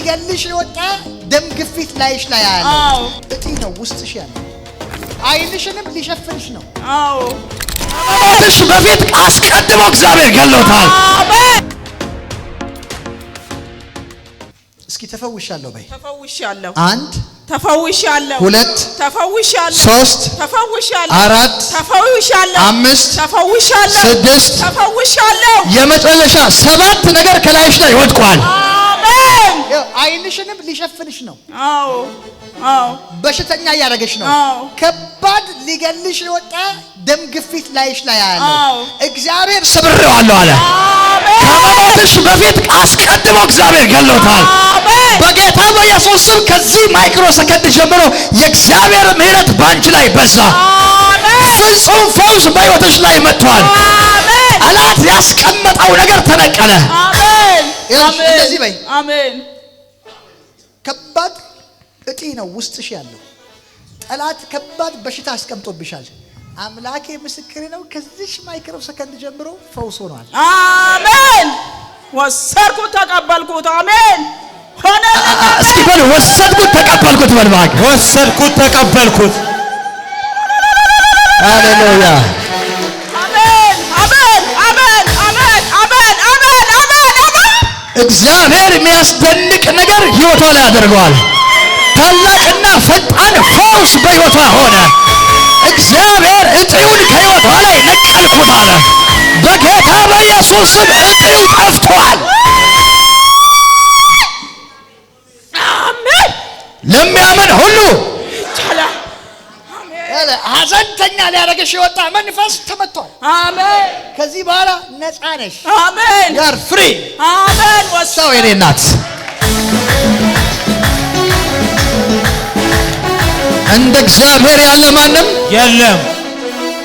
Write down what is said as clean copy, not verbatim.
ሊገልሽ የወጣ ደም ግፊት ላይሽ ላይ ያለው እጢ ነው ውስጥሽ ያለው አይንሽንም ሊሸፍንሽ ነው ከመሞትሽ በፊት አስቀድሞ እግዚአብሔር ገሎታል አሜን እስኪ ተፈውሻለሁ በይ ተፈውሻለሁ አንድ ተፈውሻለሁ ሁለት ተፈውሻለሁ ሶስት ተፈውሻለሁ አራት ተፈውሻለሁ አምስት ተፈውሻለሁ ስድስት ተፈውሻለሁ የመጨረሻ 7 ነገር ከላይሽ ላይ ወድቋል አሜን አይንሽንም ሊሸፍንሽ ነው አዎ በሽተኛ ያረጋሽ ነው አዎ ከባድ ሊገልሽ የወጣ ደም ግፊት ላይሽ ላይ ያለው እግዚአብሔር ሰብሬዋለሁ አለ አሜን ከመሞትሽ በፊት አስቀድሞ እግዚአብሔር ገሎታል በጌታ በኢየሱስ ስም ከዚህ ማይክሮ ሰከንድ ጀምሮ የእግዚአብሔር ምሕረት ባንቺ ላይ በዛ አሜን ፍጹም ፈውስ በሕይወትሽ ላይ መጥቷል አሜን ጠላት ያስቀመጠው ነገር ተነቀለ አሜን እንደዚህ በይ አሜን ከባድ እጢ ነው ውስጥሽ ያለው ጠላት ከባድ በሽታ አስቀምጦብሻል አምላኬ ምስክሬ ነው ከዚህ ማይክሮ ሰከንድ ጀምሮ ፈውስ ሆኗል አሜን ወሰድኩት ተቀበልኩት አሜን ሆነ እስኪ በሉ ወሰድኩት ተቀበልኩት በልባክ ወሰድኩት ተቀበልኩት ሃሌሉያ አሜን አሜን አሜን አሜን አሜን አሜን አሜን አሜን እግዚአብሔር የሚያስደንቅ ነገር ሕይወቷ ላይ ያደርገዋል ታላቅና ፈጣን ፈውስ በሕይወቷ ሆነ እግዚአብሔር እጢውን ከሕይወቷ ላይ ነቀልኩት አለ በጌታ በኢየሱስ ስም እጢው ጠፍቷል አሜን ለሚያምን ሁሉ ይቻላል ሐዘንተኛ ሊያረጋሽ የወጣ መንፈስ ተመቷል አሜን ከዚህ በኋላ ነፃ ነሽ አሜን ያር ፍሪ አሜን ሰው የኔ እናት እንደ እግዚአብሔር ያለ ማንም የለም